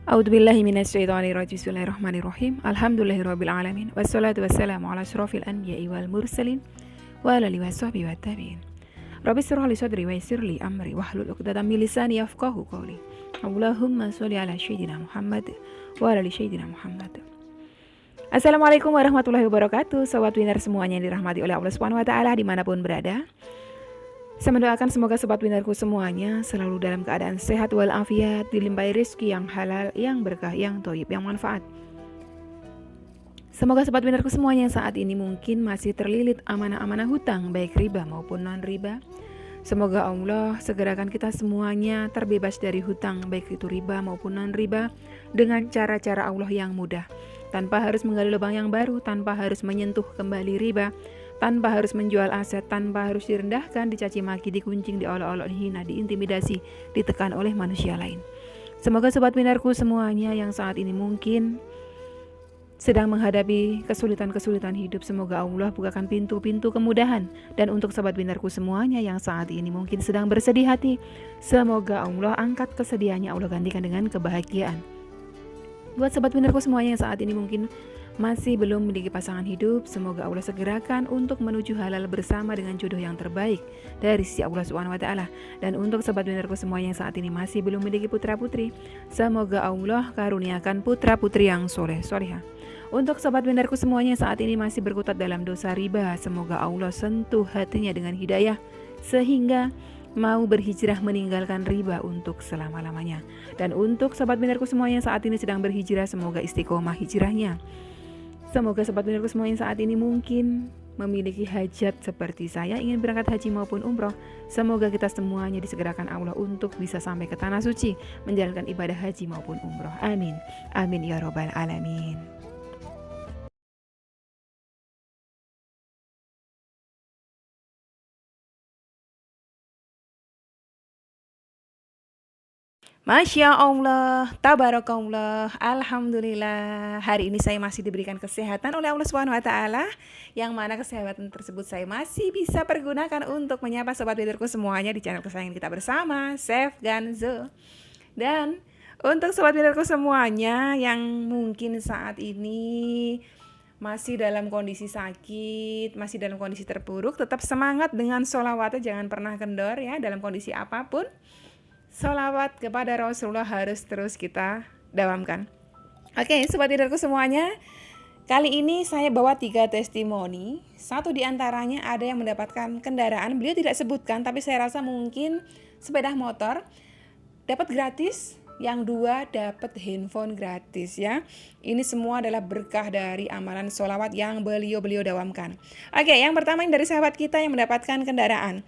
A'udzubillahi minasyaitonirrajim. Bismillahirrahmanirrahim. Alhamdulillahirabbil alamin. Wassalatu wassalamu ala asyrofil anbiya'i wal mursalin wa ala alihi washabbihi wattabi'in. Rabbi shrah li sadri wa yassir li amri wahlul 'uqdatam min lisani yafqahu qawli. Allahumma sholli ala sayyidina Muhammad wa ala ali sayyidina Muhammad. Assalamualaikum warahmatullahi wabarakatuh. Sobat Winner semuanya yang dirahmati oleh Allah Subhanahu wa taala dimanapun berada. Saya mendoakan semoga sobat winnerku semuanya selalu dalam keadaan sehat walafiat, dilimpahi rezeki yang halal, yang berkah, yang thayyib, yang manfaat. Semoga sobat winnerku semuanya saat ini mungkin masih terlilit amanah-amanah hutang, baik riba maupun non-riba. Semoga Allah segerakan kita semuanya terbebas dari hutang, baik itu riba maupun non-riba, dengan cara-cara Allah yang mudah, tanpa harus menggali lubang yang baru, tanpa harus menyentuh kembali riba, tanpa harus menjual aset, tanpa harus direndahkan, dicaci maki, dikuncing, diolok-olok, dihina, diintimidasi, ditekan oleh manusia lain. Semoga sobat winnerku semuanya yang saat ini mungkin sedang menghadapi kesulitan-kesulitan hidup, semoga Allah bukakan pintu-pintu kemudahan. Dan untuk sobat winnerku semuanya yang saat ini mungkin sedang bersedih hati, semoga Allah angkat kesedihannya, Allah gantikan dengan kebahagiaan. Buat sobat winnerku semuanya yang saat ini mungkin masih belum memiliki pasangan hidup, semoga Allah segerakan untuk menuju halal bersama dengan jodoh yang terbaik dari sisi Allah Subhanahu wa taala. Dan untuk sobat winnerku semuanya yang saat ini masih belum memiliki putra-putri, semoga Allah karuniakan putra-putri yang soleh-solehah. Untuk sobat winnerku semuanya yang saat ini masih berkutat dalam dosa riba, semoga Allah sentuh hatinya dengan hidayah sehingga mau berhijrah meninggalkan riba untuk selama-lamanya. Dan untuk sobat winnerku semuanya yang saat ini sedang berhijrah, semoga istiqomah hijrahnya. Semoga sobat winnerku semuanya saat ini mungkin memiliki hajat seperti saya, ingin berangkat haji maupun umroh. Semoga kita semuanya disegerakan Allah untuk bisa sampai ke tanah suci, menjalankan ibadah haji maupun umroh. Amin. Amin ya robbal alamin. Masya Allah, tabarakallah, alhamdulillah. Hari ini saya masih diberikan kesehatan oleh Allah Subhanahu wa taala, yang mana kesehatan tersebut saya masih bisa pergunakan untuk menyapa sobat winnerku semuanya di channel kesayangan kita bersama, Chef Ganzo. Dan untuk sobat winnerku semuanya yang mungkin saat ini masih dalam kondisi sakit, masih dalam kondisi terpuruk, tetap semangat dengan sholawatnya, jangan pernah kendor ya dalam kondisi apapun. Sholawat kepada Rasulullah harus terus kita dawamkan. Oke, sobat winnerku semuanya, kali ini saya bawa 3 testimoni. Satu di antaranya ada yang mendapatkan kendaraan, beliau tidak sebutkan, tapi saya rasa mungkin sepeda motor dapat gratis. Yang 2 dapat handphone gratis ya. Ini semua adalah berkah dari amalan sholawat yang beliau dawamkan. Oke, yang pertama yang dari sahabat kita yang mendapatkan kendaraan,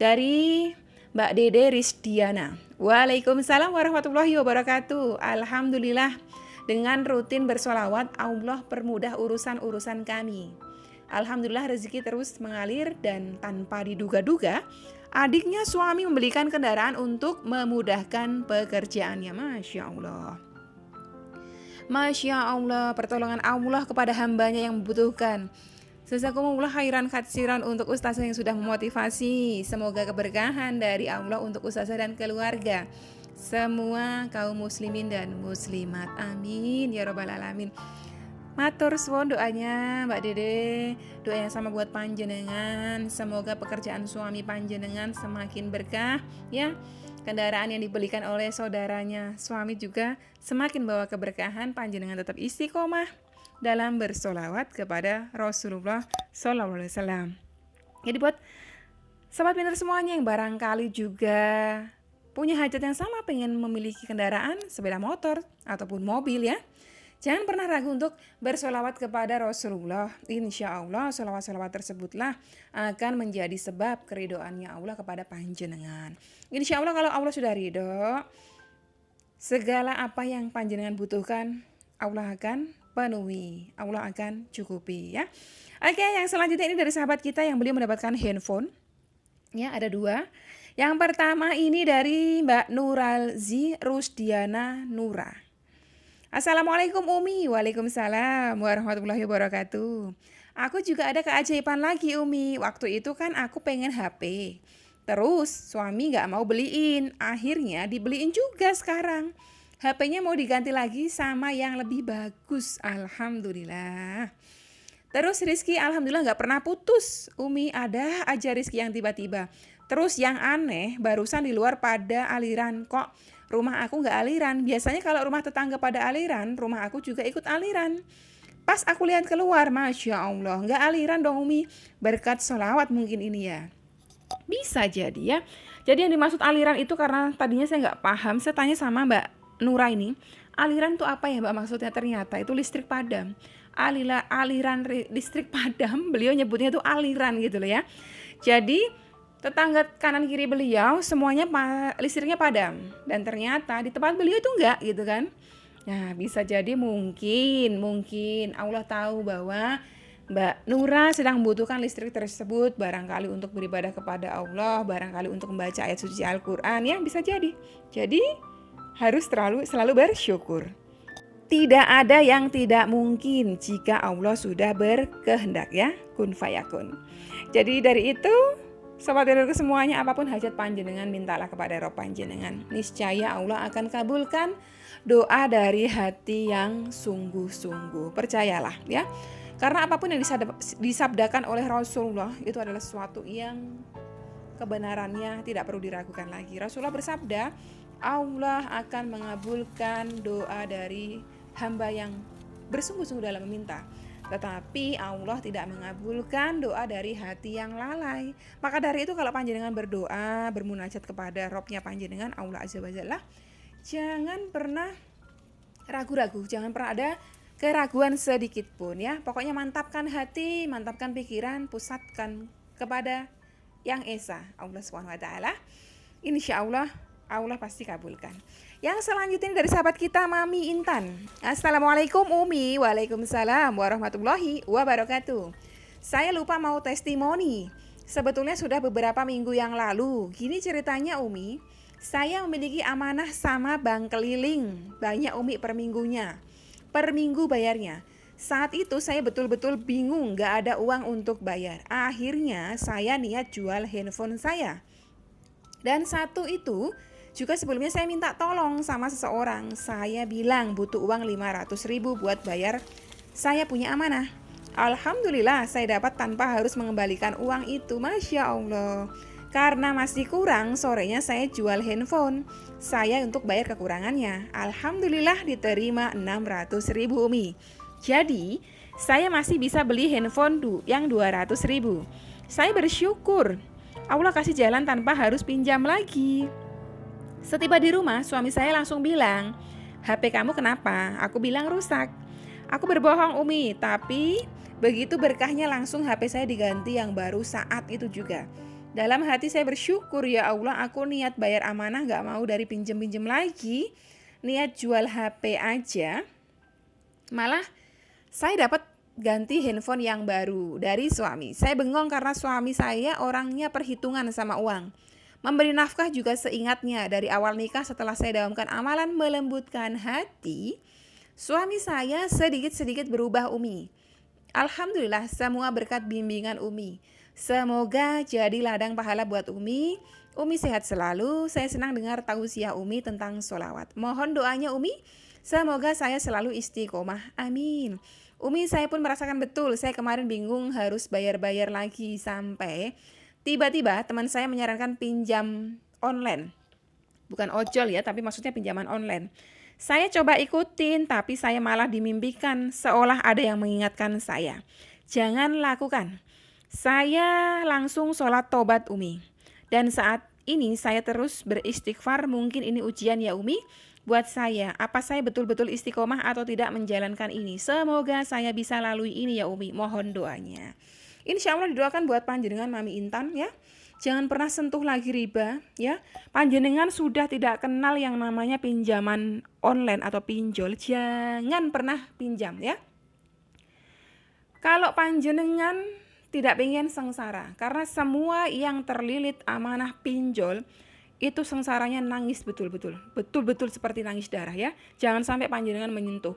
dari Mbak Dede Rizdiana. Waalaikumsalam warahmatullahi wabarakatuh. Alhamdulillah, dengan rutin bersolawat Allah permudah urusan-urusan kami. Alhamdulillah rezeki terus mengalir, dan tanpa diduga-duga adiknya suami membelikan kendaraan untuk memudahkan pekerjaannya. Masya Allah. Masya Allah, pertolongan Allah kepada hambanya yang membutuhkan. Jazakumullah khairan katsiran untuk ustazah yang sudah memotivasi. Semoga keberkahan dari Allah untuk ustazah dan keluarga, semua kaum muslimin dan muslimat. Amin ya robbal alamin. Matur suwun doanya Mbak Dede, doa yang sama buat panjenengan. Semoga pekerjaan suami panjenengan semakin berkah ya. Kendaraan yang dibelikan oleh saudaranya suami juga semakin bawa keberkahan. Panjenengan tetap istiqomah dalam bersolawat kepada Rasulullah SAW. Jadi buat sobat winner semuanya yang barangkali juga punya hajat yang sama, pengen memiliki kendaraan, sepeda motor ataupun mobil ya, jangan pernah ragu untuk bersolawat kepada Rasulullah. Insya Allah solawat-solawat tersebutlah akan menjadi sebab keridoannya Allah kepada panjenengan. Insya Allah kalau Allah sudah ridho, segala apa yang panjenengan butuhkan Allah akan penuhi, Allah akan cukupi ya. Oke, yang selanjutnya ini dari sahabat kita yang beliau mendapatkan handphone ya, ada 2. Yang pertama ini dari Mbak Nuralzi Rusdiana Nura. Assalamualaikum Umi. Waalaikumsalam warahmatullahi wabarakatuh. Aku juga ada keajaiban lagi Umi. Waktu itu kan aku pengen HP, terus suami gak mau beliin, akhirnya dibeliin juga sekarang. HP-nya mau diganti lagi sama yang lebih bagus. Alhamdulillah. Terus Rizky alhamdulillah nggak pernah putus. Umi ada aja Rizky yang tiba-tiba. Terus yang aneh barusan di luar pada aliran. Kok rumah aku nggak aliran? Biasanya kalau rumah tetangga pada aliran, rumah aku juga ikut aliran. Pas aku lihat keluar, Masya Allah, nggak aliran dong Umi. Berkat sholawat mungkin ini ya. Bisa jadi ya. Jadi yang dimaksud aliran itu karena tadinya saya nggak paham. Saya tanya sama Mbak Nura ini, aliran itu apa ya Mbak maksudnya? Ternyata itu listrik padam. Aliran listrik padam, beliau nyebutnya itu aliran gitu loh ya. Jadi tetangga kanan kiri beliau semuanya listriknya padam, dan ternyata di tempat beliau itu enggak gitu kan. Nah bisa jadi mungkin Allah tahu bahwa Mbak Nura sedang membutuhkan listrik tersebut, barangkali untuk beribadah kepada Allah, barangkali untuk membaca ayat suci Al-Quran ya, bisa jadi. Jadi harus selalu bersyukur. Tidak ada yang tidak mungkin jika Allah sudah berkehendak ya, kun fayakun. Jadi dari itu, sobat dulurku semuanya, apapun hajat panjenengan mintalah kepada Rob panjenengan. Niscaya Allah akan kabulkan doa dari hati yang sungguh-sungguh. Percayalah ya. Karena apapun yang disabdakan oleh Rasulullah itu adalah sesuatu yang kebenarannya tidak perlu diragukan lagi. Rasulullah bersabda, Allah akan mengabulkan doa dari hamba yang bersungguh-sungguh dalam meminta, tetapi Allah tidak mengabulkan doa dari hati yang lalai. Maka dari itu kalau panjenengan berdoa, bermunajat kepada Robnya panjenengan Allah Azza wa Jalla, jangan pernah ragu-ragu, jangan pernah ada keraguan sedikit pun ya. Pokoknya mantapkan hati, mantapkan pikiran, pusatkan kepada Yang Esa, Allah SWT. Insya Allah pasti kabulkan. Yang selanjutnya dari sahabat kita Mami Intan. Assalamualaikum Umi. Waalaikumsalam warahmatullahi wabarakatuh. Saya lupa mau testimoni. Sebetulnya sudah beberapa minggu yang lalu. Gini ceritanya Umi. Saya memiliki amanah sama bank keliling. Banyak Umi per minggunya. Per minggu bayarnya. Saat itu saya betul-betul bingung, gak ada uang untuk bayar. Akhirnya saya niat jual handphone saya. Dan satu itu juga sebelumnya saya minta tolong sama seseorang. Saya bilang butuh uang 500.000 buat bayar saya punya amanah. Alhamdulillah saya dapat tanpa harus mengembalikan uang itu. Masya Allah. Karena masih kurang, sorenya saya jual handphone saya untuk bayar kekurangannya. Alhamdulillah diterima 600.000 Umi. Jadi saya masih bisa beli handphone yang 200.000. Saya bersyukur Allah kasih jalan tanpa harus pinjam lagi. Setiba di rumah, suami saya langsung bilang, HP kamu kenapa? Aku bilang rusak. Aku berbohong Umi, tapi begitu berkahnya langsung HP saya diganti yang baru saat itu juga. Dalam hati saya bersyukur, ya Allah, aku niat bayar amanah gak mau dari pinjem-pinjem lagi. Niat jual HP aja. Malah saya dapat ganti handphone yang baru dari suami. Saya bengong karena suami saya orangnya perhitungan sama uang. Memberi nafkah juga seingatnya. Dari awal nikah setelah saya dawamkan amalan melembutkan hati, suami saya sedikit-sedikit berubah Umi. Alhamdulillah semua berkat bimbingan Umi. Semoga jadi ladang pahala buat Umi. Umi sehat selalu. Saya senang dengar tausiah Umi tentang sholawat. Mohon doanya Umi. Semoga saya selalu istiqomah. Amin. Umi, saya pun merasakan betul. Saya kemarin bingung harus bayar-bayar lagi sampai tiba-tiba teman saya menyarankan pinjam online. Bukan ojol ya, tapi maksudnya pinjaman online. Saya coba ikutin, tapi saya malah dimimpikan seolah ada yang mengingatkan saya. Jangan lakukan. Saya langsung sholat tobat Umi. Dan saat ini saya terus beristighfar. Mungkin ini ujian ya Umi buat saya. Apa saya betul-betul istiqomah atau tidak menjalankan ini? Semoga saya bisa lalui ini ya Umi. Mohon doanya. Insya Allah didoakan buat panjenengan Mami Intan ya. Jangan pernah sentuh lagi riba ya. Panjenengan sudah tidak kenal yang namanya pinjaman online atau pinjol. Jangan pernah pinjam ya. Kalau panjenengan tidak pengen sengsara, karena semua yang terlilit amanah pinjol itu sengsaranya nangis betul-betul seperti nangis darah ya. Jangan sampai panjenengan menyentuh.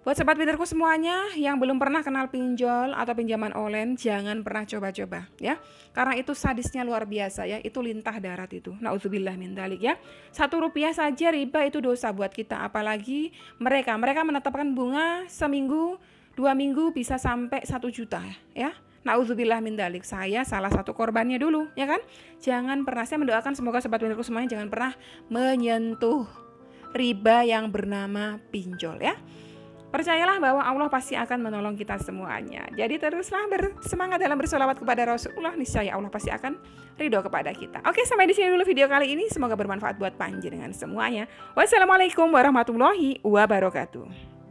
Buat sobat pinterku semuanya yang belum pernah kenal pinjol atau pinjaman online, jangan pernah coba-coba ya. Karena itu sadisnya luar biasa ya, itu lintah darat itu. Nauzubillah min dzalik ya. 1 rupiah saja riba itu dosa buat kita, apalagi mereka menetapkan bunga seminggu, 2 minggu bisa sampai 1 juta ya. Nauzubillah min dzalik. Saya salah satu korbannya dulu ya kan. Jangan pernah, saya mendoakan semoga sobat pinterku semuanya jangan pernah menyentuh riba yang bernama pinjol ya. Percayalah bahwa Allah pasti akan menolong kita semuanya. Jadi teruslah bersemangat dalam bersolawat kepada Rasulullah. Niscaya Allah pasti akan ridho kepada kita. Oke, sampai di sini dulu video kali ini. Semoga bermanfaat buat panjenengan semuanya. Wassalamualaikum warahmatullahi wabarakatuh.